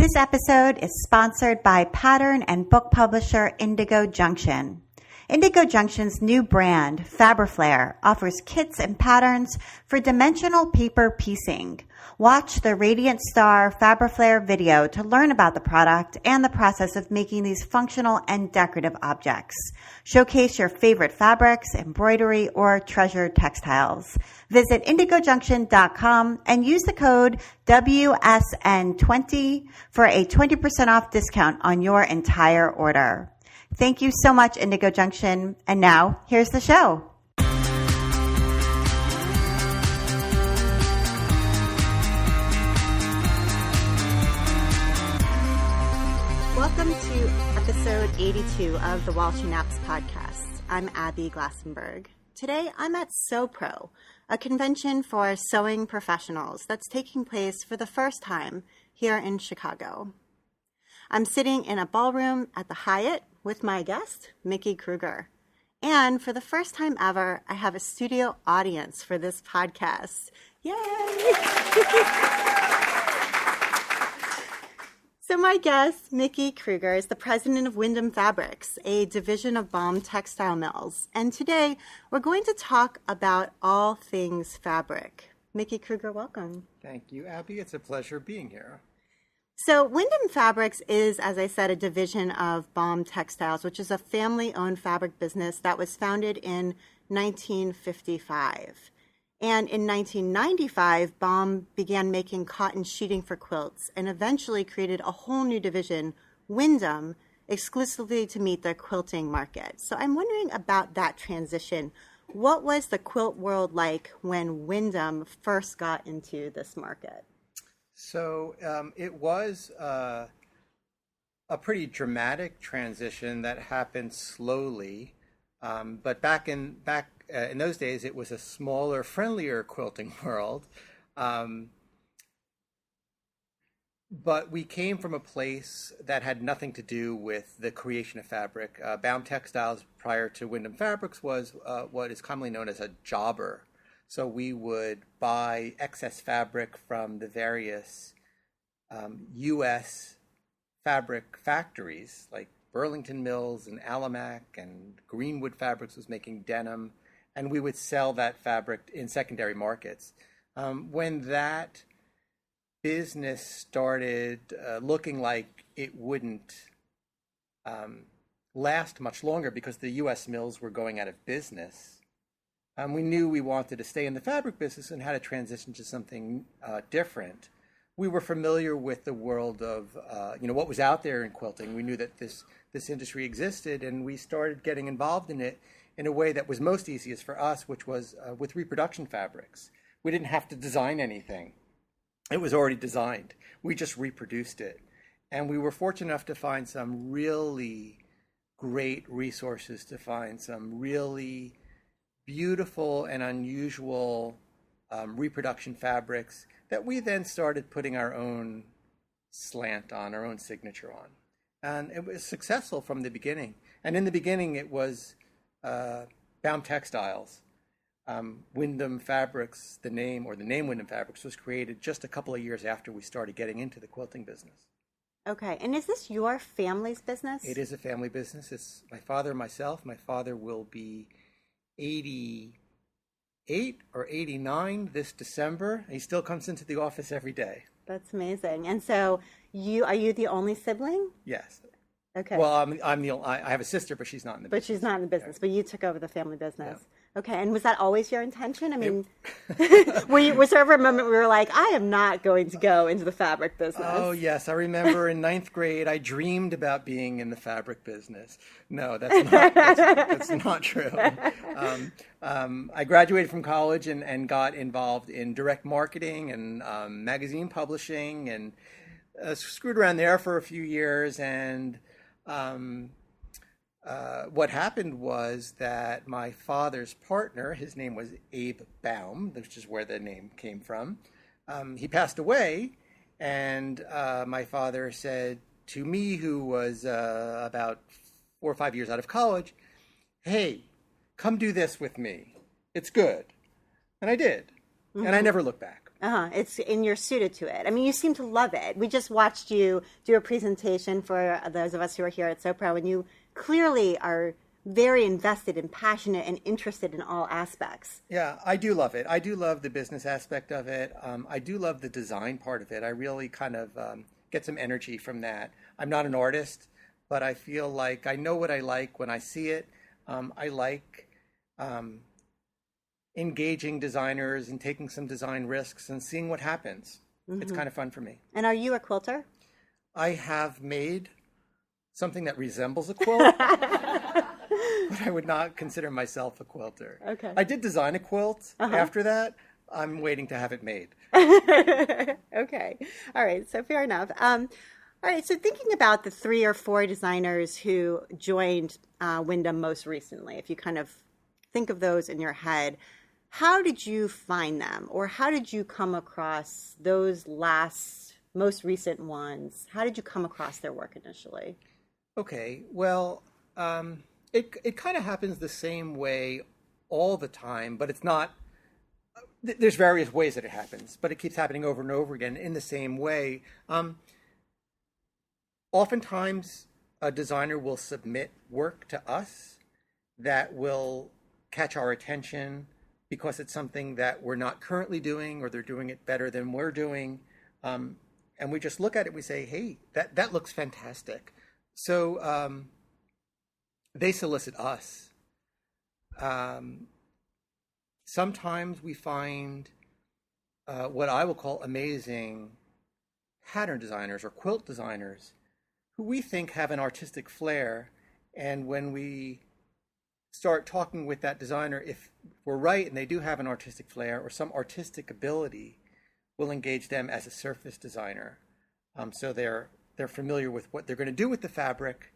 This episode is sponsored by pattern and book publisher Indigo Junction. Indigo Junction's new brand, Fabriflare, offers kits and patterns for dimensional paper piecing. Watch the Radiant Star Fabriflare video to learn about the product and the process of making these functional and decorative objects. Showcase your favorite fabrics, embroidery, or treasured textiles. Visit indigojunction.com and use the code WSN20 for a 20% off discount on your entire order. Thank you so much, Indigo Junction. And now, here's the show. Welcome to episode 82 of the While She Naps podcast. I'm Abby Glassenberg. Today, I'm at SewPro, a convention for sewing professionals that's taking place for the first time here in Chicago. I'm sitting in a ballroom at the Hyatt with my guest, Mickey Krueger. And for the first time ever, I have a studio audience for this podcast. Yay! So my guest, Mickey Krueger, is the president of Windham Fabrics, a division of Baum Textile Mills. And today, we're going to talk about all things fabric. Mickey Krueger, welcome. Thank you, Abby. It's a pleasure being here. So Windham Fabrics is, as I said, a division of Baum Textiles, which is a family-owned fabric business that was founded in 1955. And in 1995, Baum began making cotton sheeting for quilts and eventually created a whole new division, Windham, exclusively to meet their quilting market. So I'm wondering about that transition. What was the quilt world like when Windham first got into this market? So it was a pretty dramatic transition that happened slowly, but back in those days, it was a smaller, friendlier quilting world. But we came from a place that had nothing to do with the creation of fabric. Baum Textiles, prior to Windham Fabrics, was what is commonly known as a jobber. So we would buy excess fabric from the various U.S. fabric factories, like Burlington Mills and Alamac, and Greenwood Fabrics was making denim, and we would sell that fabric in secondary markets. When that business started looking like it wouldn't last much longer because the U.S. mills were going out of business, we knew we wanted to stay in the fabric business and had to transition to something different. We were familiar with the world of, what was out there in quilting. We knew that this industry existed, and we started getting involved in it in a way that was most easiest for us, which was with reproduction fabrics. We didn't have to design anything. It was already designed. We just reproduced it. And we were fortunate enough to find some really great resources, to find some really beautiful and unusual reproduction fabrics that we then started putting our own slant on, our own signature on. And it was successful from the beginning. And in the beginning, it was Baum Textiles. Windham Fabrics, the name Windham Fabrics, was created just a couple of years after we started getting into the quilting business. Okay, and is this your family's business? It is a family business. It's my father and myself. My father will be 88 or 89 this December. He still comes into the office every day. That's amazing. And so, are you the only sibling? Yes. Okay. Well, I have a sister, but she's not in the business. But she's not in the business. But you took over the family business. Yeah. Okay. And was that always your intention? I mean, was there ever a moment where you were like, I am not going to go into the fabric business? Oh, yes. I remember in ninth grade, I dreamed about being in the fabric business. No, that's not true. I graduated from college and got involved in direct marketing and magazine publishing, and screwed around there for a few years. And what happened was that my father's partner, his name was Abe Baum, which is where the name came from. He passed away, and my father said to me, who was about 4 or 5 years out of college, "Hey, come do this with me. It's good." And I did. Mm-hmm. And I never looked back. It's and you're suited to it. I mean, you seem to love it. We just watched you do a presentation for those of us who are here at SoPro, and you clearly are very invested and passionate and interested in all aspects. Yeah, I do love it. I do love the business aspect of it. I do love the design part of it. I really kind of get some energy from that. I'm not an artist, but I feel like I know what I like when I see it. I like engaging designers and taking some design risks and seeing what happens. It's kind of fun for me. And are you a quilter? I have made something that resembles a quilt, but I would not consider myself a quilter. Okay. I did design a quilt. After that, I'm waiting to have it made. Okay. All right. So fair enough. All right. So thinking about the 3 or 4 designers who joined Windham most recently, if you kind of think of those in your head, how did you find them, or how did you come across those most recent ones? How did you come across their work initially? Okay, well, it kind of happens the same way all the time, but it's not. There's various ways that it happens, but it keeps happening over and over again in the same way. Oftentimes, a designer will submit work to us that will catch our attention because it's something that we're not currently doing, or they're doing it better than we're doing. And we just look at it and we say, hey, that looks fantastic. So they solicit us. Sometimes we find what I will call amazing pattern designers or quilt designers who we think have an artistic flair. And when we start talking with that designer, if we're right and they do have an artistic flair or some artistic ability, we'll engage them as a surface designer. So they're familiar with what they're going to do with the fabric,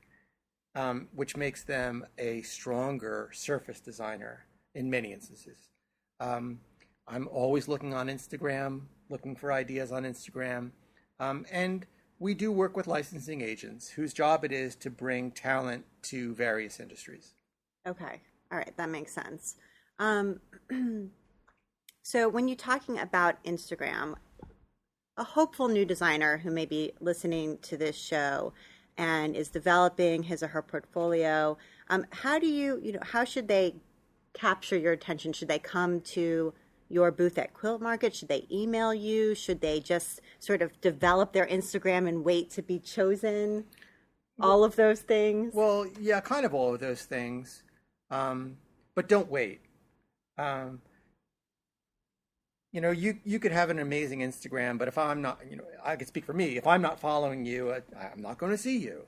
which makes them a stronger surface designer in many instances. I'm always looking on Instagram, looking for ideas on Instagram. And we do work with licensing agents whose job it is to bring talent to various industries. Okay. All right. That makes sense. So when you're talking about Instagram, a hopeful new designer who may be listening to this show and is developing his or her portfolio, how do how should they capture your attention? Should they come to your booth at Quilt Market? Should they email you? Should they just sort of develop their Instagram and wait to be chosen? All of those things? Well, yeah, kind of all of those things. But don't wait. You could have an amazing Instagram, but if I'm not, I could speak for me. If I'm not following you, I'm not going to see you.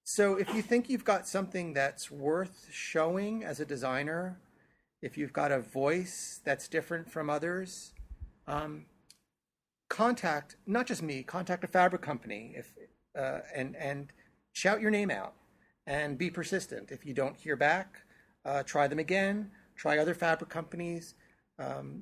So if you think you've got something that's worth showing as a designer, if you've got a voice that's different from others, contact, not just me, contact a fabric company and shout your name out and be persistent. If you don't hear back, try them again, try other fabric companies.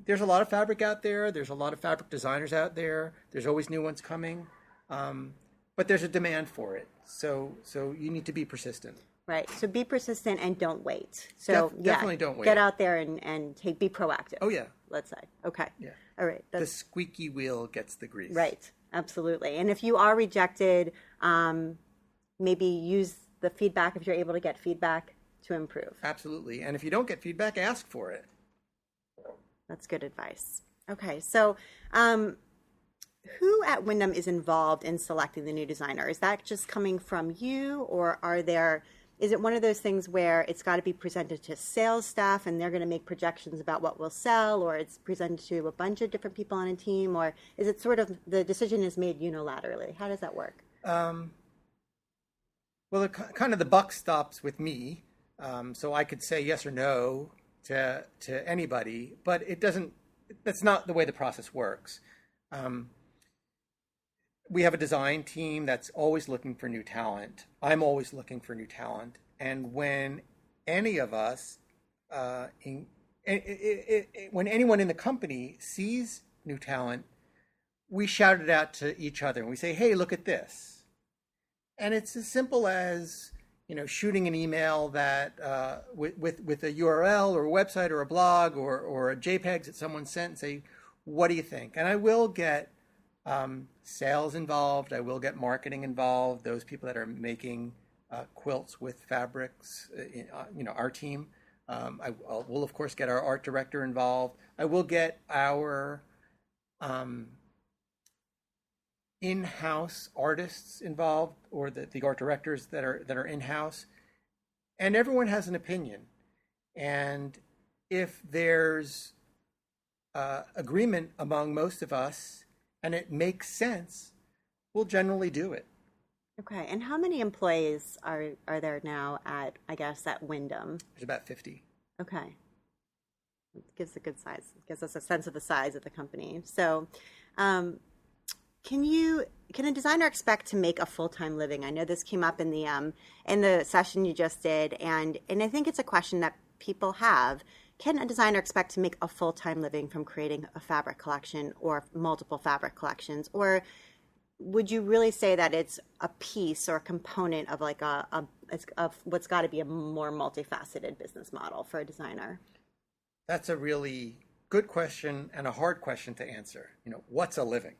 There's a lot of fabric out there. There's a lot of fabric designers out there. There's always new ones coming. But there's a demand for it. So you need to be persistent. Right. So be persistent and don't wait. So definitely don't wait. Get out there and be proactive. Oh, yeah. Let's say. Okay. Yeah. All right. The squeaky wheel gets the grease. Right. Absolutely. And if you are rejected, maybe use the feedback if you're able to get feedback to improve. Absolutely. And if you don't get feedback, ask for it. That's good advice. Okay. So who at Windham is involved in selecting the new designer? Is that just coming from you, or is it one of those things where it's got to be presented to sales staff and they're going to make projections about what will sell, or it's presented to a bunch of different people on a team, or is it sort of the decision is made unilaterally? How does that work? Well, kind of the buck stops with me, so I could say yes or no to anybody, but it doesn't. That's not the way the process works. We have a design team that's always looking for new talent. I'm always looking for new talent. And when any of us, when anyone in the company sees new talent, we shout it out to each other and we say, hey, look at this. And it's as simple as, shooting an email that with a URL or a website or a blog or a JPEG that someone sent and say, what do you think? And I will get sales involved. I will get marketing involved. Those people that are making quilts with fabrics, our team. We'll of course get our art director involved. I will get our in-house artists involved, or the art directors that are in-house, and everyone has an opinion. And if there's agreement among most of us and it makes sense, we'll generally do it. Okay, and how many employees are there now at Windham? There's about 50. Okay, it gives a good size. It gives us a sense of the size of the company. So, can a designer expect to make a full-time living? I know this came up in the session you just did, and I think it's a question that people have. Can a designer expect to make a full-time living from creating a fabric collection or multiple fabric collections, or would you really say that it's a piece or a component of like of what's got to be a more multifaceted business model for a designer? That's a really good question and a hard question to answer. What's a living?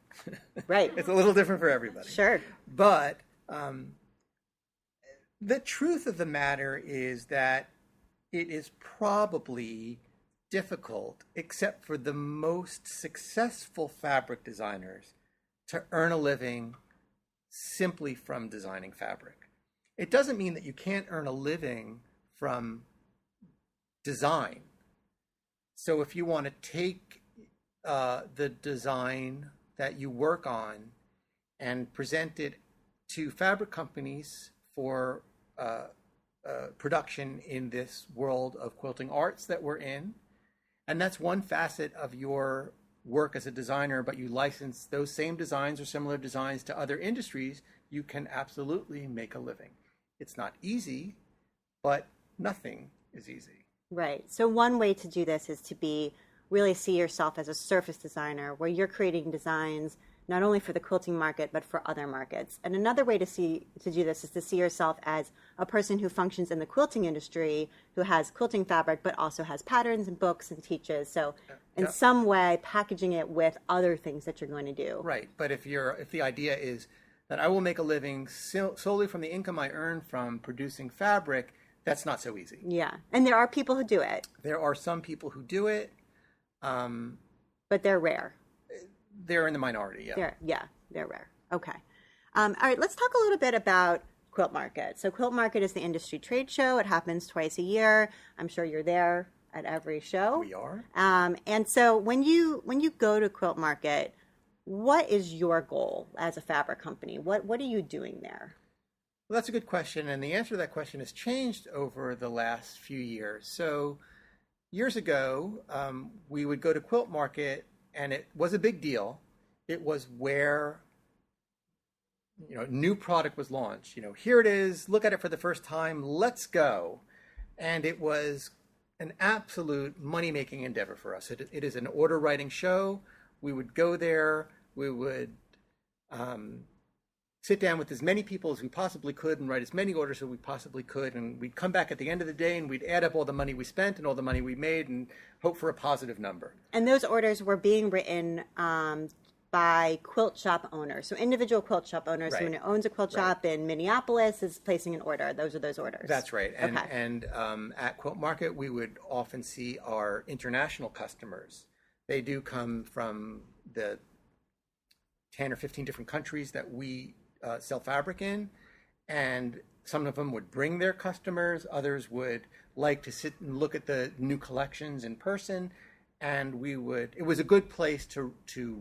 Right. It's a little different for everybody. Sure. But the truth of the matter is that it is probably difficult, except for the most successful fabric designers, to earn a living simply from designing fabric. It doesn't mean that you can't earn a living from design. So if you want to take the design that you work on and present it to fabric companies for production in this world of quilting arts that we're in, and that's one facet of your work as a designer, but you license those same designs or similar designs to other industries, you can absolutely make a living. It's not easy, but nothing is easy. Right. So one way to do this is to really see yourself as a surface designer, where you're creating designs not only for the quilting market, but for other markets. And another way to do this is to see yourself as a person who functions in the quilting industry, who has quilting fabric, but also has patterns and books and teaches. So in some way, packaging it with other things that you're going to do. Right. But if the idea is that I will make a living solely from the income I earn from producing fabric, that's not so easy. Yeah. And there are people who do it. There are some people who do it. But they're rare. They're in the minority, yeah. They're rare. Okay. All right, let's talk a little bit about Quilt Market. So Quilt Market is the industry trade show. It happens twice a year. I'm sure you're there at every show. We are. And so when you go to Quilt Market, what is your goal as a fabric company? What are you doing there? Well, that's a good question, and the answer to that question has changed over the last few years. So years ago, we would go to Quilt Market, and it was a big deal. It was where new product was launched. Here it is, look at it for the first time, let's go. And it was an absolute money-making endeavor for us. It is an order writing show. We would go there, we would sit down with as many people as we possibly could and write as many orders as we possibly could, and we'd come back at the end of the day and we'd add up all the money we spent and all the money we made and hope for a positive number. And those orders were being written by quilt shop owners. So individual quilt shop owners, right. Someone who owns a quilt shop in Minneapolis is placing an order. Those are those orders. That's right. And, okay. and at Quilt Market, we would often see our international customers. They do come from the 10 or 15 different countries that we sell fabric in, and some of them would bring their customers, others would like to sit and look at the new collections in person, and it was a good place to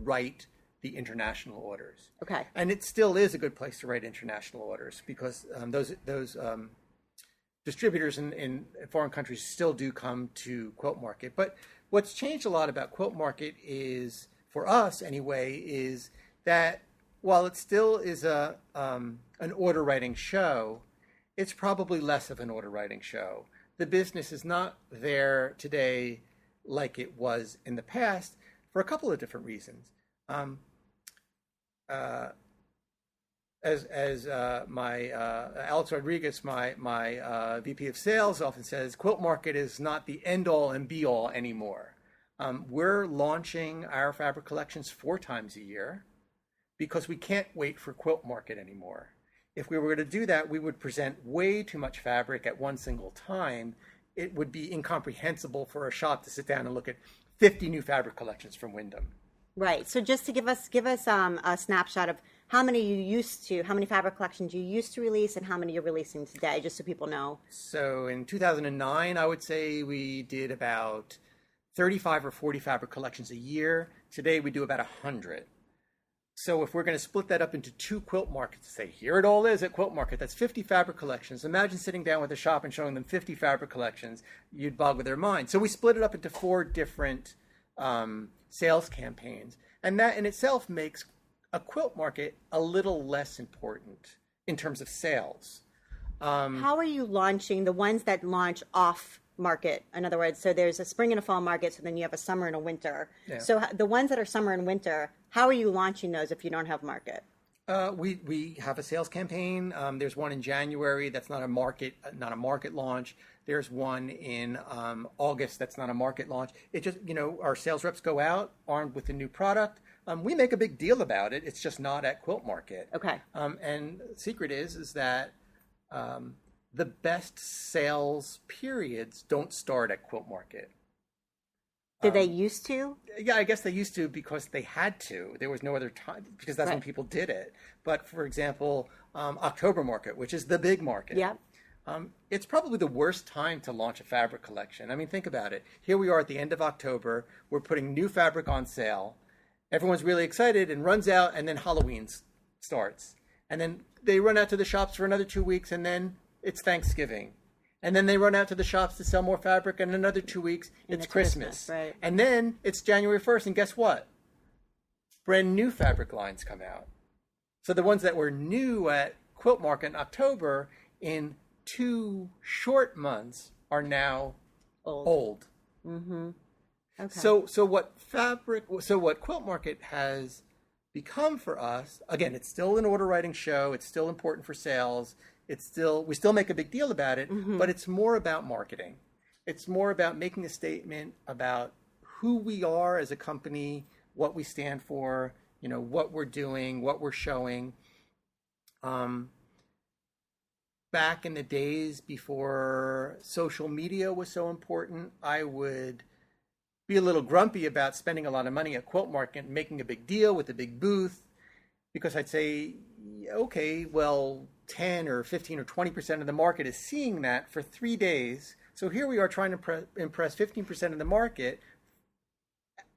write the international orders. Okay. And it still is a good place to write international orders because those distributors in foreign countries still do come to Quilt Market. But what's changed a lot about Quilt Market is, for us anyway, is that while it still is an order writing show, it's probably less of an order writing show. The business is not there today like it was in the past for a couple of different reasons. as my Alex Rodriguez, my VP of Sales, often says, Quilt Market is not the end all and be all anymore. We're launching our fabric collections 4 times a year because we can't wait for Quilt Market anymore. If we were to do that, we would present way too much fabric at one single time. It would be incomprehensible for a shop to sit down and look at 50 new fabric collections from Windham. Right. So just to give us a snapshot of how many fabric collections you used to release and how many you're releasing today, just so people know. So in 2009, I would say we did about 35 or 40 fabric collections a year. Today we do about 100. So if we're going to split that up into 2 quilt markets, say here it all is at Quilt Market, that's 50 fabric collections. Imagine sitting down with a shop and showing them 50 fabric collections. You'd boggle their mind. So we split it up into 4 different sales campaigns. And that in itself makes a quilt market a little less important in terms of sales. How are you launching the ones that launch off market? In other words, so there's a spring and a fall market, so then you have a summer and a winter. Yeah. So the ones that are summer and winter, how are you launching those if you don't have market? We have a sales campaign. There's one in January that's not a market launch. There's one in August that's not a market launch. It just, our sales reps go out armed with a new product. We make a big deal about it. It's just not at Quilt Market. Okay. And the secret is that the best sales periods don't start at Quilt Market. Did they used to? Yeah, I guess they used to because they had to. There was no other time because that's when people did it. But for example, October Market, which is the big market. Yeah. It's probably the worst time to launch a fabric collection. I mean, think about it. Here we are at the end of October. We're putting new fabric on sale. Everyone's really excited and runs out, and then Halloween starts. And then they run out to the shops for another 2 weeks, and then it's Thanksgiving. And then they run out to the shops to sell more fabric, and another 2 weeks, it's Christmas. Right. And then it's January 1st, and guess what? Brand new fabric lines come out. So the ones that were new at Quilt Market in October, in 2 short months, are now old. Mm-hmm. Okay. So what Quilt Market has become for us, again, it's still an order writing show. It's still important for sales. We still make a big deal about it, but it's more about marketing. It's more about making a statement about who we are as a company, what we stand for, what we're doing, what we're showing. Back in the days before social media was so important, I would be a little grumpy about spending a lot of money at Quilt Market and making a big deal with a big booth, because I'd say, okay, well, 10 or 15 or 20% of the market is seeing that for 3 days. So here we are trying to impress 15% of the market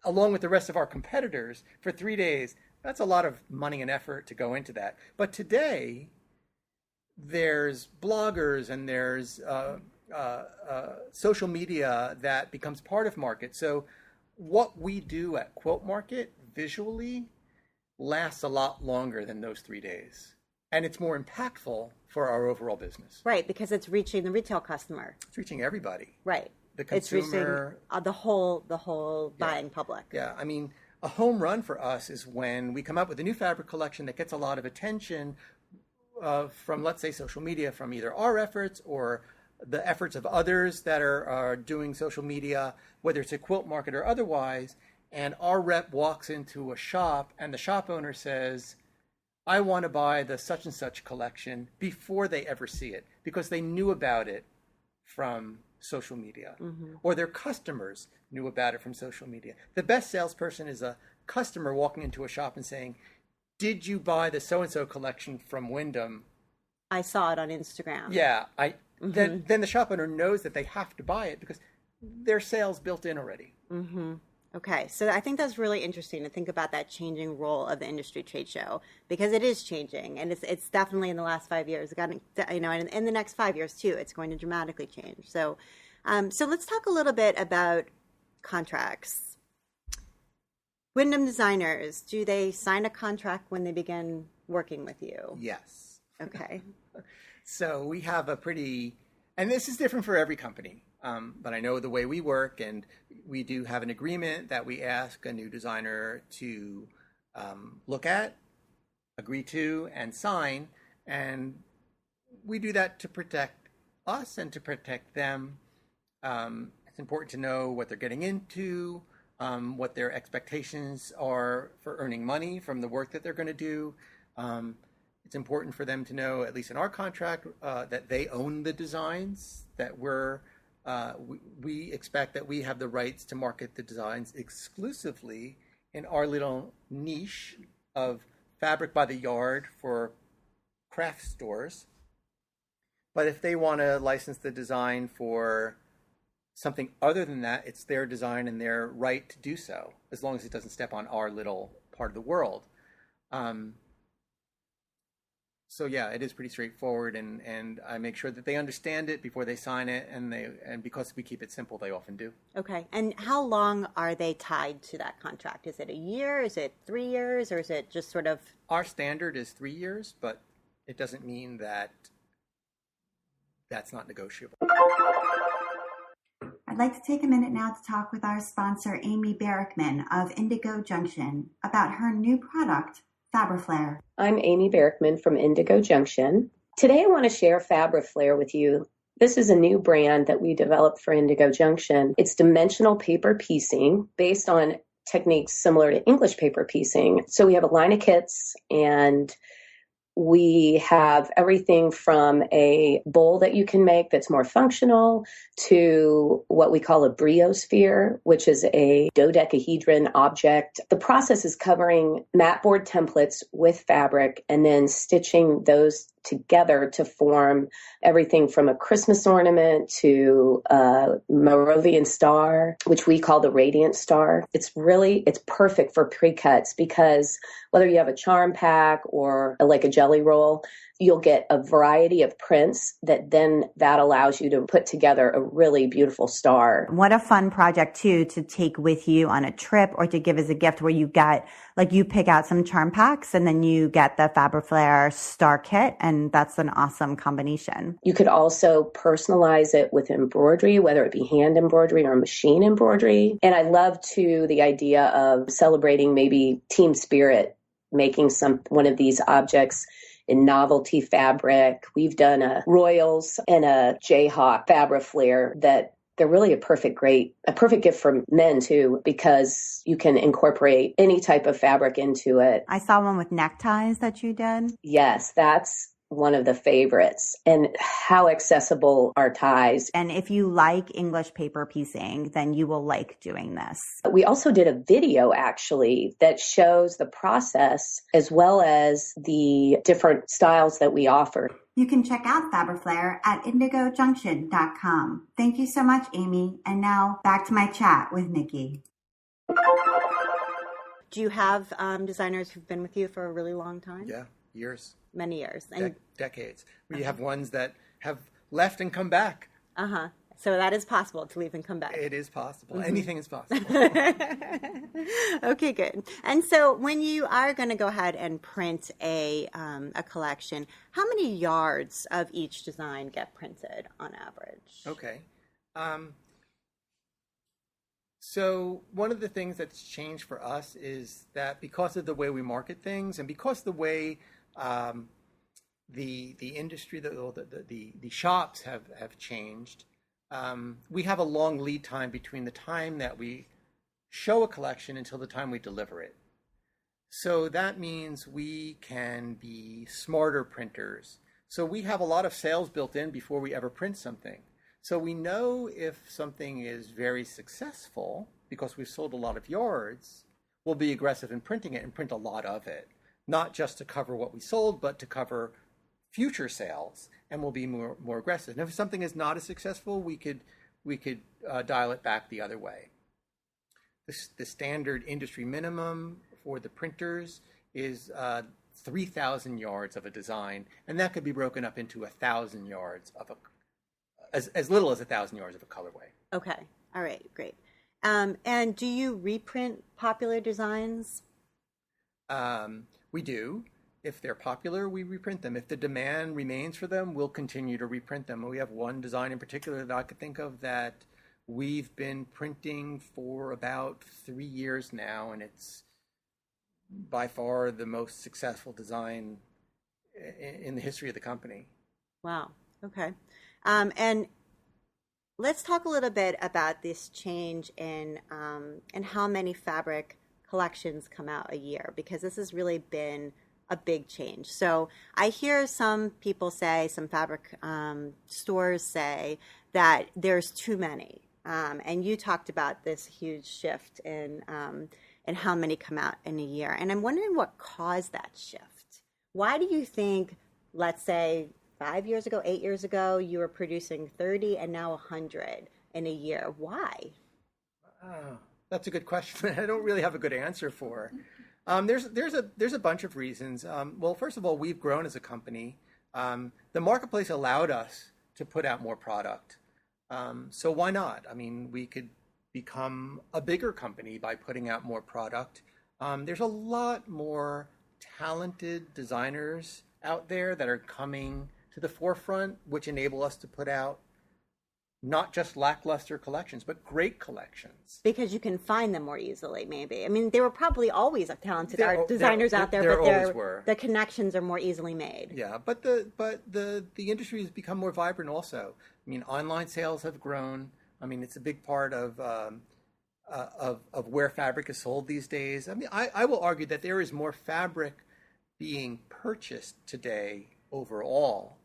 along with the rest of our competitors for 3 days. That's a lot of money and effort to go into that. But today, there's bloggers and there's social media that becomes part of market. So what we do at Quilt Market visually lasts a lot longer than those 3 days. And it's more impactful for our overall business. Right, because it's reaching the retail customer. It's reaching everybody. Right. The consumer. It's reaching the whole buying public. Yeah, I mean, a home run for us is when we come up with a new fabric collection that gets a lot of attention from, let's say, social media, from either our efforts or the efforts of others that are doing social media, whether it's a Quilt Market or otherwise, and our rep walks into a shop and the shop owner says, I want to buy the such and such collection, before they ever see it, because they knew about it from social media, or their customers knew about it from social media. The best salesperson is a customer walking into a shop and saying, did you buy the so-and-so collection from Windham? I saw it on Instagram. Yeah, then the shop owner knows that they have to buy it because their sales built in already. Mm-hmm. Okay, so I think that's really interesting to think about that changing role of the industry trade show, because it is changing, and it's definitely in the last 5 years, and in the next 5 years too, it's going to dramatically change. So let's talk a little bit about contracts. Wyndham designers, do they sign a contract when they begin working with you? Yes. Okay. So we have and this is different for every company. But I know the way we work, and we do have an agreement that we ask a new designer to look at agree to and sign. And we do that to protect us and to protect them. It's important to know what they're getting into, what their expectations are for earning money from the work that they're going to do. It's important for them to know, at least in our contract, that they own the designs, that we expect that we have the rights to market the designs exclusively in our little niche of fabric by the yard for craft stores. But if they want to license the design for something other than that, it's their design and their right to do so, as long as it doesn't step on our little part of the world. So yeah, it is pretty straightforward, and I make sure that they understand it before they sign it, and because we keep it simple, they often do. Okay. And how long are they tied to that contract? Is it a year? Is it 3 years? Or is it just sort of... Our standard is 3 years, but it doesn't mean that that's not negotiable. I'd like to take a minute now to talk with our sponsor, Amy Barrickman of Indigo Junction, about her new product, Fabriflare. I'm Amy Barrickman from Indigo Junction. Today I want to share Fabriflare with you. This is a new brand that we developed for Indigo Junction. It's dimensional paper piecing based on techniques similar to English paper piecing. So we have a line of kits, and we have everything from a bowl that you can make that's more functional to what we call a briosphere, which is a dodecahedron object. The process is covering mat board templates with fabric and then stitching those together to form everything from a Christmas ornament to a Moravian star, which we call the radiant star. It's perfect for pre-cuts, because whether you have a charm pack or like a jelly roll, you'll get a variety of prints that allows you to put together a really beautiful star. What a fun project too, to take with you on a trip or to give as a gift, where you get, like, you pick out some charm packs and then you get the Fabriflare star kit, and that's an awesome combination. You could also personalize it with embroidery, whether it be hand embroidery or machine embroidery. And I love too the idea of celebrating maybe team spirit, making one of these objects in novelty fabric. We've done a Royals and a Jayhawk Fabriflare that they're really a perfect gift for men too, because you can incorporate any type of fabric into it. I saw one with neckties that you did. Yes, that's one of the favorites. And how accessible are ties. And if you like English paper piecing, then you will like doing this. We also did a video actually that shows the process as well as the different styles that we offer. You can check out Fabriflare at indigojunction.com. Thank you so much, Amy. And now back to my chat with Mickey. Do you have designers who've been with you for a really long time? Yeah, years. Many years. And decades. We have ones that have left and come back. Uh-huh. So that is possible, to leave and come back. It is possible. Mm-hmm. Anything is possible. Okay, good. And so when you are going to go ahead and print a collection, how many yards of each design get printed on average? Okay. So one of the things that's changed for us is that because of the way we market things, and because the way the industry, the shops have changed, we have a long lead time between the time that we show a collection until the time we deliver it. So that means we can be smarter printers. So we have a lot of sales built in before we ever print something. So we know if something is very successful because we've sold a lot of yards, we'll be aggressive in printing it and print a lot of it. Not just to cover what we sold, but to cover future sales, and we'll be more aggressive. And if something is not as successful, we could dial it back the other way. The standard industry minimum for the printers is 3,000 yards of a design, and that could be broken up into 1,000 yards of as little as 1,000 yards of a colorway. Okay, all right, great. And do you reprint popular designs? We do. If they're popular, we reprint them. If the demand remains for them, we'll continue to reprint them. We have one design in particular that I could think of that we've been printing for about 3 years now, and it's by far the most successful design in the history of the company. Wow. Okay. And let's talk a little bit about this change in how many fabric collections come out a year, because this has really been a big change. So I hear some people say, some fabric stores say that there's too many. And you talked about this huge shift in how many come out in a year. And I'm wondering what caused that shift. Why do you think, let's say 5 years ago, 8 years ago, you were producing 30 and now 100 in a year? Why? That's a good question. I don't really have a good answer for. There's a bunch of reasons. Well, first of all, we've grown as a company. The marketplace allowed us to put out more product. So why not? I mean, we could become a bigger company by putting out more product. There's a lot more talented designers out there that are coming to the forefront, which enable us to put out not just lackluster collections, but great collections. Because you can find them more easily, maybe. I mean, there were probably always talented designers out there, but the connections are more easily made. Yeah, but the industry has become more vibrant also. I mean, online sales have grown. I mean, it's a big part of where fabric is sold these days. I mean, I will argue that there is more fabric being purchased today overall,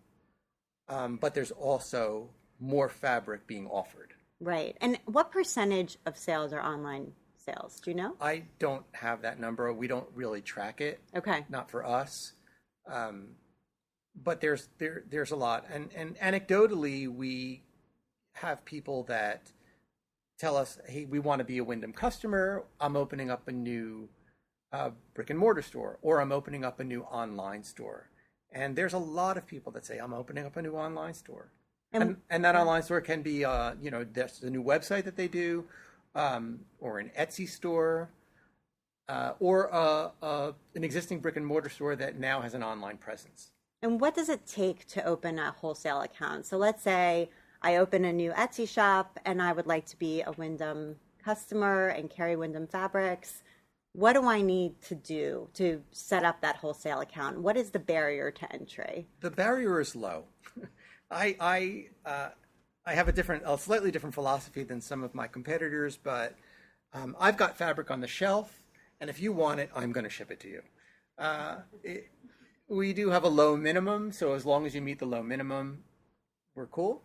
but there's also more fabric being offered. Right. And what percentage of sales are online sales? Do you know? I don't have that number. We don't really track it. Okay. Not for us. But there's a lot. And anecdotally, we have people that tell us, hey, we want to be a Windham customer. I'm opening up a new brick and mortar store, or I'm opening up a new online store. And there's a lot of people that say, I'm opening up a new online store. And that online store can be, that's a new website that they do, or an Etsy store, or an existing brick and mortar store that now has an online presence. And what does it take to open a wholesale account? So let's say I open a new Etsy shop and I would like to be a Windham customer and carry Windham Fabrics. What do I need to do to set up that wholesale account? What is the barrier to entry? The barrier is low. I have a slightly different philosophy than some of my competitors, but I've got fabric on the shelf, and if you want it, I'm going to ship it to you. We do have a low minimum, so as long as you meet the low minimum, we're cool.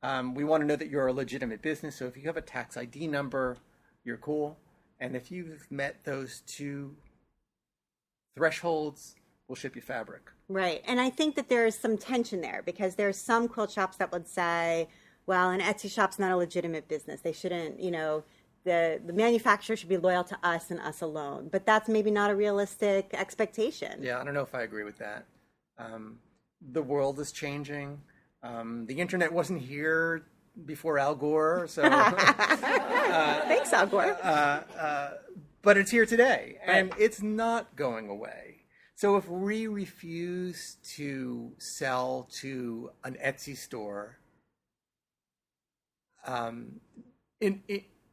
We want to know that you're a legitimate business, so if you have a tax ID number, you're cool. And if you've met those two thresholds, we'll ship you fabric. Right. And I think that there is some tension there, because there's some quilt shops that would say, well, an Etsy shop's not a legitimate business. They shouldn't, the manufacturer should be loyal to us and us alone. But that's maybe not a realistic expectation. Yeah, I don't know if I agree with that. The world is changing. The internet wasn't here before Al Gore, so thanks, Al Gore. But it's here today, and right. It's not going away. So if we refuse to sell to an Etsy store,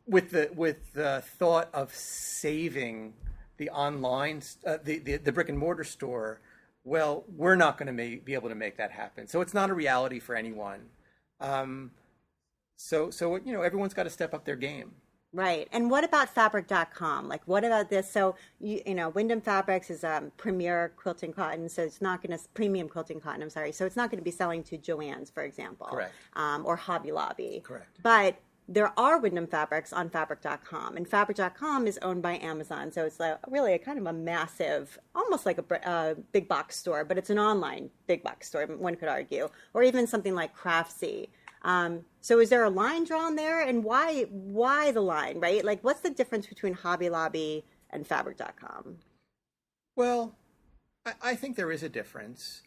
with the thought of saving the online, the brick and mortar store, well, we're not going to be able to make that happen. So it's not a reality for anyone. So everyone's got to step up their game. Right. And what about fabric.com? Like, what about this? So, Windham Fabrics is premier quilting cotton, so it's not going to, premium quilting cotton, I'm sorry. So it's not going to be selling to Joann's, for example. Correct. Or Hobby Lobby. Correct. But there are Windham Fabrics on fabric.com, and fabric.com is owned by Amazon. So it's really a kind of a massive, almost like a big box store, but it's an online big box store, one could argue, or even something like Craftsy. So is there a line drawn there, and why the line, right? Like, what's the difference between Hobby Lobby and fabric.com? Well, I think there is a difference.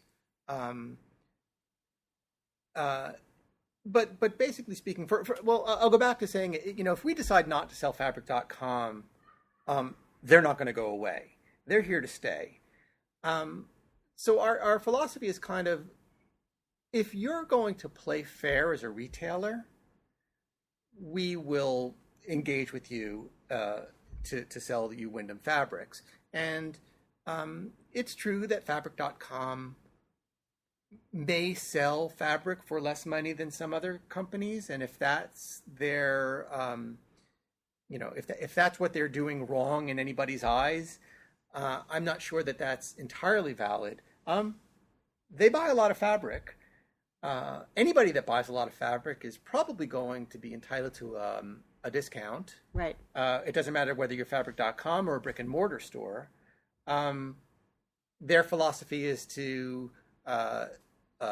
But basically speaking, I'll go back to saying, if we decide not to sell fabric.com, they're not going to go away. They're here to stay. So our philosophy is kind of, if you're going to play fair as a retailer, we will engage with you to sell you Windham Fabrics. And it's true that Fabric.com may sell fabric for less money than some other companies, and if that's their, if that's what they're doing wrong in anybody's eyes, I'm not sure that that's entirely valid. They buy a lot of fabric. Anybody that buys a lot of fabric is probably going to be entitled to a discount. Right. It doesn't matter whether you're Fabric.com or a brick and mortar store. Their philosophy is to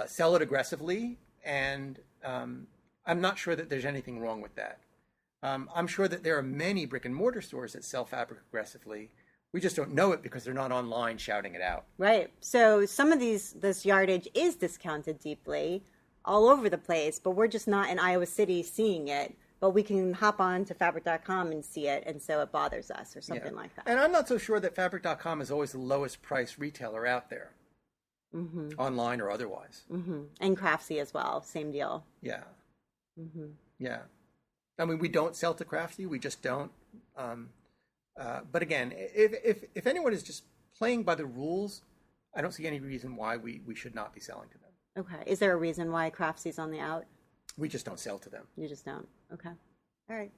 sell it aggressively, and I'm not sure that there's anything wrong with that. I'm sure that there are many brick and mortar stores that sell fabric aggressively. We just don't know it because they're not online shouting it out. Right. So some of this yardage is discounted deeply all over the place, but we're just not in Iowa City seeing it. But we can hop on to Fabric.com and see it, and so it bothers us or something like that. And I'm not so sure that Fabric.com is always the lowest price retailer out there, online or otherwise. And Craftsy as well, same deal. Yeah. Yeah. I mean, we don't sell to Craftsy, we just don't. But again, if anyone is just playing by the rules, I don't see any reason why we should not be selling to them. Okay. Is there a reason why Craftsy's on the out? We just don't sell to them. You just don't. Okay. All right.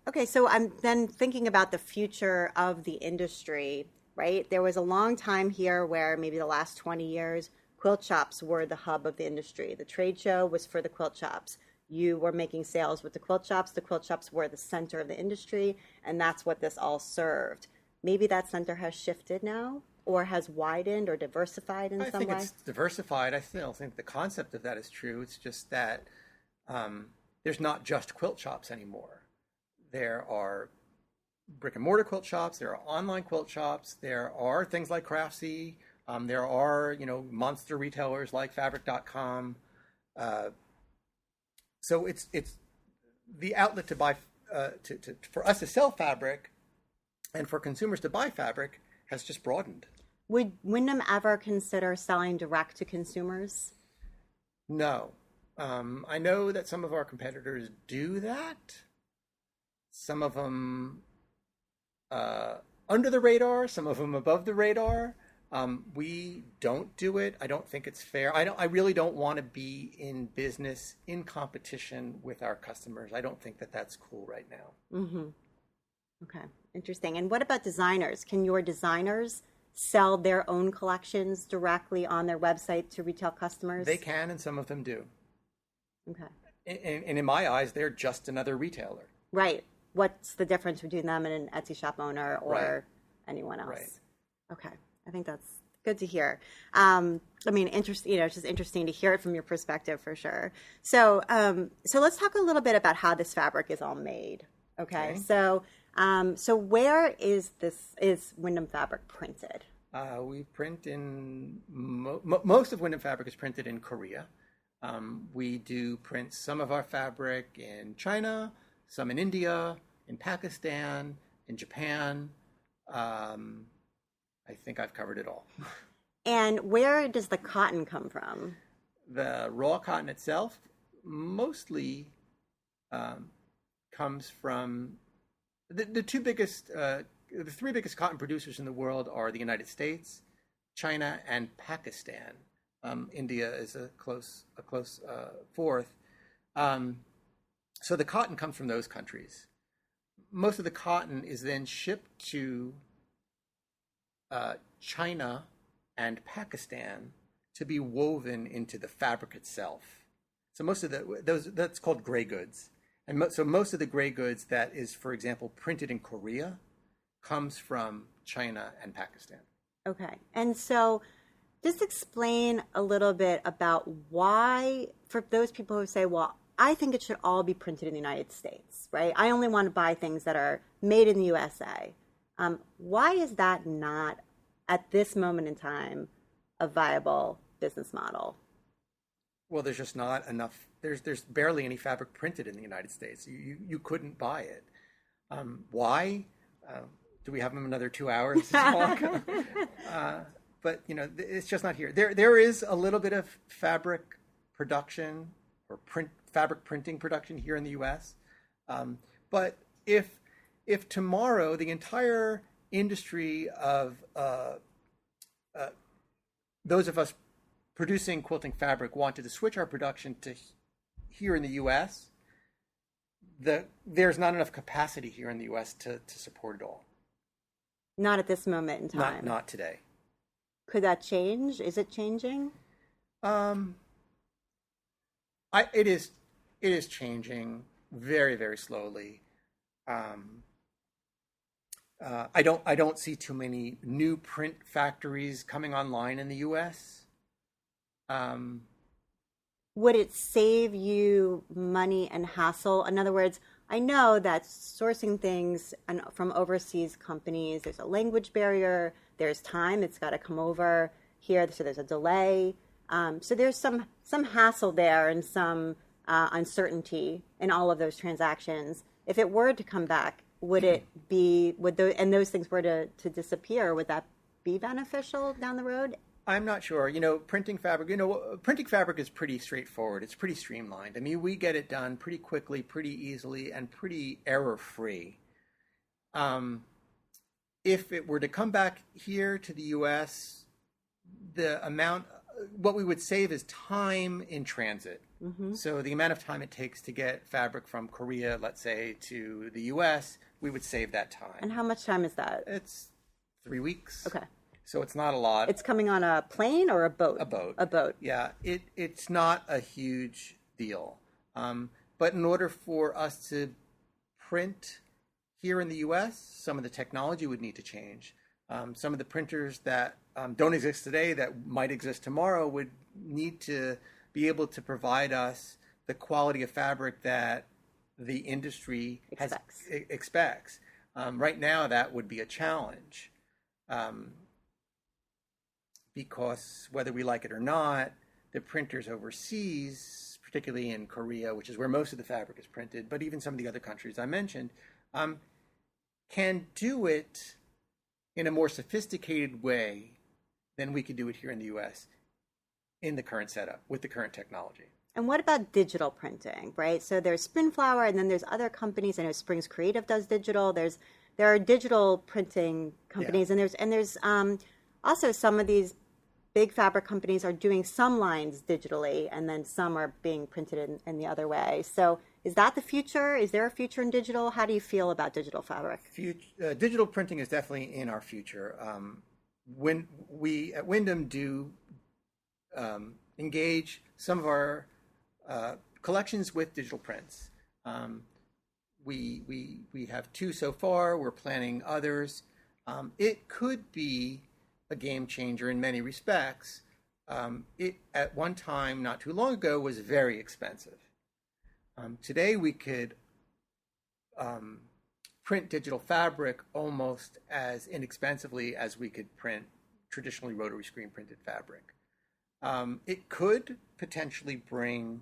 Okay. So I'm then thinking about the future of the industry, right? There was a long time here where maybe the last 20 years, quilt shops were the hub of the industry. The trade show was for the quilt shops. You were making sales with the quilt shops. The quilt shops were the center of the industry, and that's what this all served. Maybe that center has shifted now, or has widened or diversified in some way? I think it's diversified. I still think the concept of that is true. It's just that there's not just quilt shops anymore. There are brick and mortar quilt shops. There are online quilt shops. There are things like Craftsy. There are, monster retailers like Fabric.com. So it's the outlet to buy for us to sell fabric, and for consumers to buy fabric has just broadened. Would Windham ever consider selling direct to consumers? No. I know that some of our competitors do that. Some of them under the radar, some of them above the radar. We don't do it. I don't think it's fair. I really don't want to be in business in competition with our customers. I don't think that that's cool right now. Okay, interesting. And what about designers? Can your designers sell their own collections directly on their website to retail customers? They can, and some of them do. Okay. And in my eyes, they're just another retailer. Right. What's the difference between them and an Etsy shop owner or anyone else? Right. Okay. I think that's good to hear. It's just interesting to hear it from your perspective for sure. So let's talk a little bit about how this fabric is all made. Okay. So where is Windham Fabric printed? We print in most of Windham Fabric is printed in Korea. We do print some of our fabric in China, some in India, in Pakistan, in Japan. I think I've covered it all. And where does the cotton come from? The raw cotton itself mostly comes from the three biggest cotton producers in the world are the United States, China, and Pakistan. India is a close fourth. So the cotton comes from those countries. Most of the cotton is then shipped to China and Pakistan to be woven into the fabric itself. So most of that's called gray goods. And so most of the gray goods that is, for example, printed in Korea comes from China and Pakistan. Okay. And so just explain a little bit about why, for those people who say, well, I think it should all be printed in the United States, right? I only want to buy things that are made in the USA. Why is that not, at this moment in time, a viable business model? Well, there's just not enough. There's barely any fabric printed in the United States. You couldn't buy it. Why? Do we have another 2 hours to talk? But it's just not here. There is a little bit of fabric production or fabric printing production here in the U.S. But if tomorrow the entire industry of those of us producing quilting fabric wanted to switch our production to here in the U.S., there's not enough capacity here in the U.S. to support it all. Not at this moment in time. Not today. Could that change? Is it changing? It is changing very, very slowly. I don't see too many new print factories coming online in the U.S. Would it save you money and hassle? In other words, I know that sourcing things from overseas companies, there's a language barrier, there's time, it's got to come over here, so there's a delay. So there's some hassle there and some uncertainty in all of those transactions. If it were to come back, and those things were to disappear, would that be beneficial down the road? I'm not sure. Printing fabric is pretty straightforward. It's pretty streamlined. I mean, we get it done pretty quickly, pretty easily, and pretty error-free. If it were to come back here to the U.S., what we would save is time in transit. Mm-hmm. So the amount of time it takes to get fabric from Korea, let's say, to the U.S., we would save that time. And how much time is that? It's 3 weeks. Okay. So it's not a lot. It's coming on a plane or a boat? A boat. A boat. Yeah, it's not a huge deal. But in order for us to print here in the U.S., some of the technology would need to change. Some of the printers that don't exist today that might exist tomorrow would need to be able to provide us the quality of fabric that the industry expects. Right now, that would be a challenge. Because whether we like it or not, the printers overseas, particularly in Korea, which is where most of the fabric is printed, but even some of the other countries I mentioned, can do it in a more sophisticated way than we could do it here in the U.S. in the current setup with the current technology. And what about digital printing, right? So there's Spinflower, and then there's other companies. I know Springs Creative does digital. There are digital printing companies, yeah. and there's also some of these big fabric companies are doing some lines digitally, and then some are being printed in the other way. So is that the future? Is there a future in digital? How do you feel about digital fabric? Digital printing is definitely in our future. When we at Windham do engage some of our collections with digital prints. We have 2 so far. We're planning others. It could be a game changer in many respects. It at one time, not too long ago, was very expensive. Today we could print digital fabric almost as inexpensively as we could print traditionally rotary screen printed fabric. It could potentially bring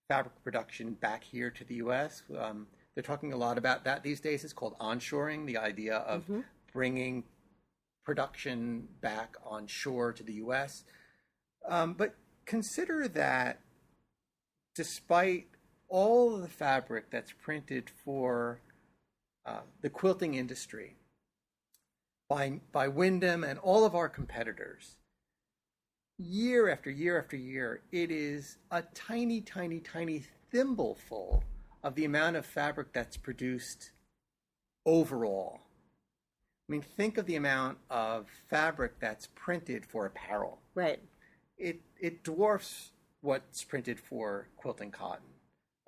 fabric production back here to the U.S. They're talking a lot about that these days. It's called onshoring, the idea of bringing production back on shore to the U.S. But consider that despite all of the fabric that's printed for the quilting industry by Windham and all of our competitors, year after year after year, it is a tiny, tiny, tiny thimbleful of the amount of fabric that's produced overall. I mean, think of the amount of fabric that's printed for apparel. Right. It dwarfs what's printed for quilting cotton,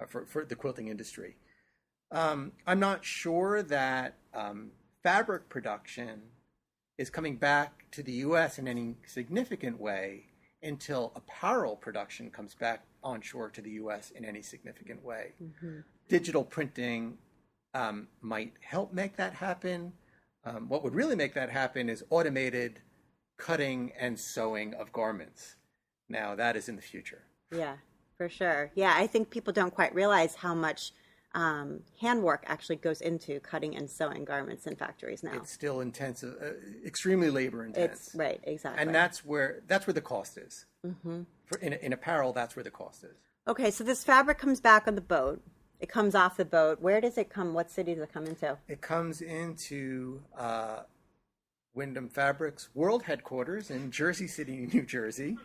for the quilting industry. I'm not sure that fabric production is coming back to the U.S. in any significant way until apparel production comes back onshore to the U.S. in any significant way. Mm-hmm. Digital printing might help make that happen. What would really make that happen is automated cutting and sewing of garments. Now, that is in the future. Yeah, for sure. Yeah, I think people don't quite realize how much handwork actually goes into cutting and sewing garments in factories now. It's still intensive, extremely labor intense. Right, exactly. And that's where the cost is. Mm-hmm. In apparel, that's where the cost is. Okay, so this fabric comes back on the boat. It comes off the boat. Where does it come? What city does it come into? It comes into Windham Fabrics world headquarters in Jersey City, New Jersey.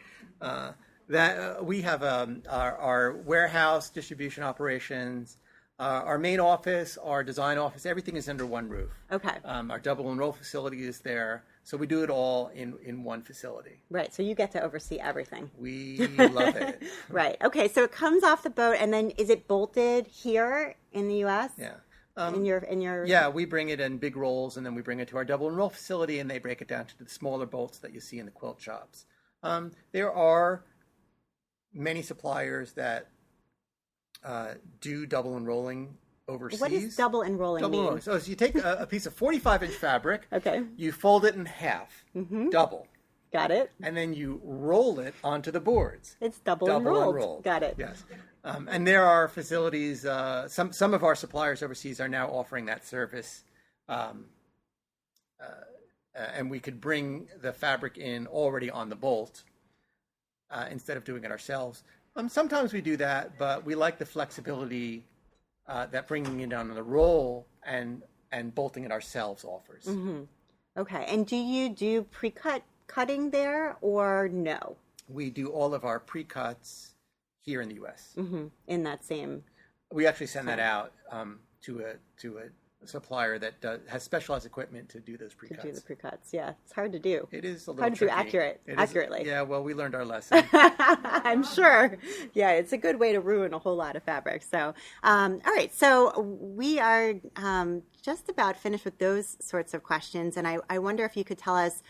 That we have our warehouse, distribution operations, our main office, our design office, everything is under one roof. Okay. Our double enroll facility is there. So we do it all in one facility. Right. So you get to oversee everything. We love it. Right. Okay. So it comes off the boat, and then is it bolted here in the U.S.? Yeah. In your Yeah, we bring it in big rolls, and then we bring it to our double enroll facility, and they break it down to the smaller bolts that you see in the quilt shops. There are many suppliers that do double enrolling overseas. What does double enrolling mean? Enrolling. So you take a piece of 45-inch fabric, Okay. you fold it in half, double, Got it. and then you roll it onto the boards. It's double enrolled. Got it. Yes. And there are facilities, some of our suppliers overseas are now offering that service. And we could bring the fabric in already on the bolt instead of doing it ourselves. Sometimes we do that, but we like the flexibility that bringing it down on the roll and bolting it ourselves offers. Mm-hmm. Okay. And do you do cutting there or no? We do all of our pre-cuts here in the U.S. Mm-hmm. In that same. We actually send that out to a supplier that has specialized equipment to do those pre-cuts. To do the pre-cuts, yeah. It's hard to do. It is a little hard to tricky. do accurately. Yeah, well, we learned our lesson. I'm sure. Yeah, it's a good way to ruin a whole lot of fabric. So, all right. So we are just about finished with those sorts of questions. And I wonder if you could tell us,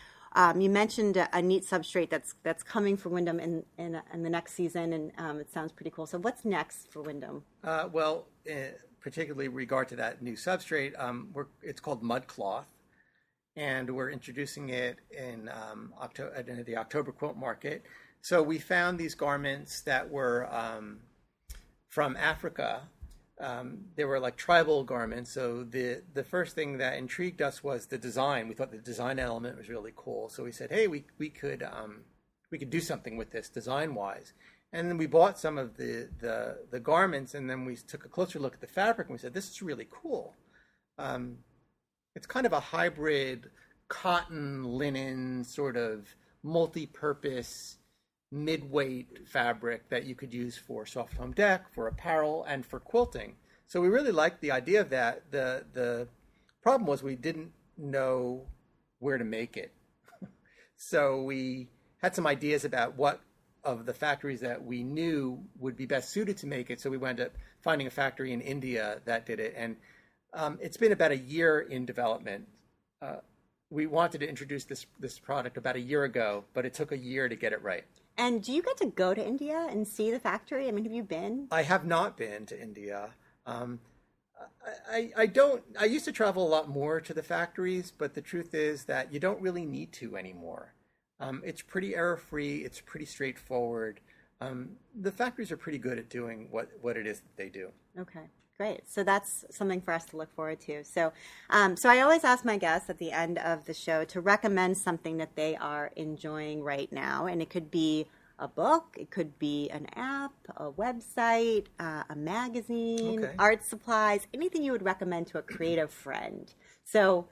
you mentioned a neat substrate that's coming for Windham in the next season, and it sounds pretty cool. So what's next for Windham? Particularly regard to that new substrate, it's called mud cloth, and we're introducing it in the October Quilt Market. So we found these garments that were from Africa. They were like tribal garments. So the first thing that intrigued us was the design. We thought the design element was really cool. So we said, hey, we could do something with this design wise. And then we bought some of the garments, and then we took a closer look at the fabric, and we said, this is really cool. It's kind of a hybrid cotton, linen, sort of multi-purpose, mid-weight fabric that you could use for soft home deck, for apparel, and for quilting. So we really liked the idea of that. The problem was we didn't know where to make it. So we had some ideas about what of the factories that we knew would be best suited to make it. So we wound up finding a factory in India that did it. And it's been about a year in development. We wanted to introduce this product about a year ago, but it took a year to get it right. And do you get to go to India and see the factory? I mean, have you been? I have not been to India. I used to travel a lot more to the factories, but the truth is that you don't really need to anymore. It's pretty error-free. It's pretty straightforward. The factories are pretty good at doing what it is that they do. Okay, great. So that's something for us to look forward to. So I always ask my guests at the end of the show to recommend something that they are enjoying right now. And it could be a book, it could be an app, a website, a magazine, Okay. art supplies, anything you would recommend to a creative friend. So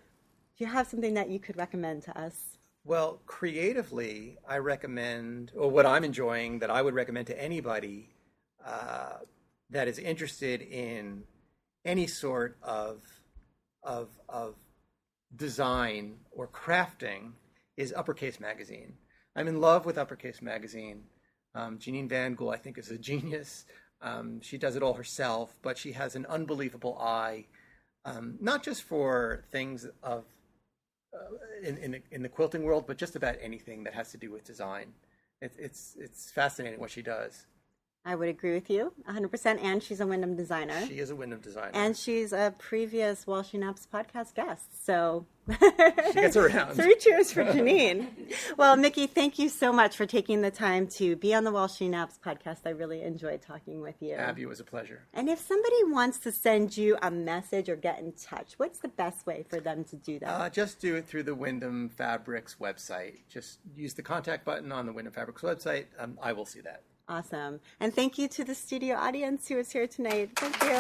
do you have something that you could recommend to us? Well, creatively, I recommend, or what I'm enjoying that I would recommend to anybody that is interested in any sort of design or crafting is Uppercase Magazine. I'm in love with Uppercase Magazine. Janine Van Gool, I think, is a genius. She does it all herself, but she has an unbelievable eye, not just for things of in the quilting world, but just about anything that has to do with design. It's fascinating what she does. I would agree with you 100%. And she's a Windham designer. She is a Windham designer. And she's a previous Walsh and Epps podcast guest. So she gets around. 3 cheers for Janine. Well, Mickey, thank you so much for taking the time to be on the Walsh and Epps podcast. I really enjoyed talking with you. Abby, it was a pleasure. And if somebody wants to send you a message or get in touch, what's the best way for them to do that? Just do it through the Windham Fabrics website. Just use the contact button on the Windham Fabrics website. I will see that. Awesome. And thank you to the studio audience who was here tonight. Thank you.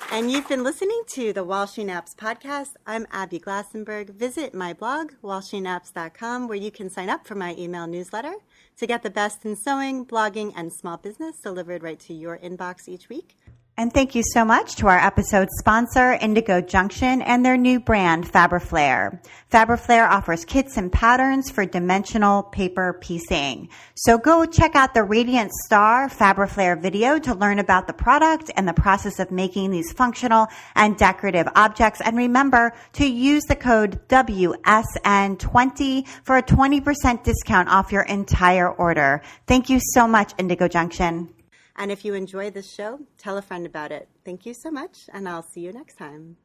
And you've been listening to the While She Naps podcast. I'm Abby Glassenberg. Visit my blog, whileshenaps.com, where you can sign up for my email newsletter to get the best in sewing, blogging, and small business delivered right to your inbox each week. And thank you so much to our episode sponsor, Indigo Junction, and their new brand, Fabriflare. Fabriflare offers kits and patterns for dimensional paper piecing. So go check out the Radiant Star Fabriflare video to learn about the product and the process of making these functional and decorative objects. And remember to use the code WSN20 for a 20% discount off your entire order. Thank you so much, Indigo Junction. And if you enjoy this show, tell a friend about it. Thank you so much, and I'll see you next time.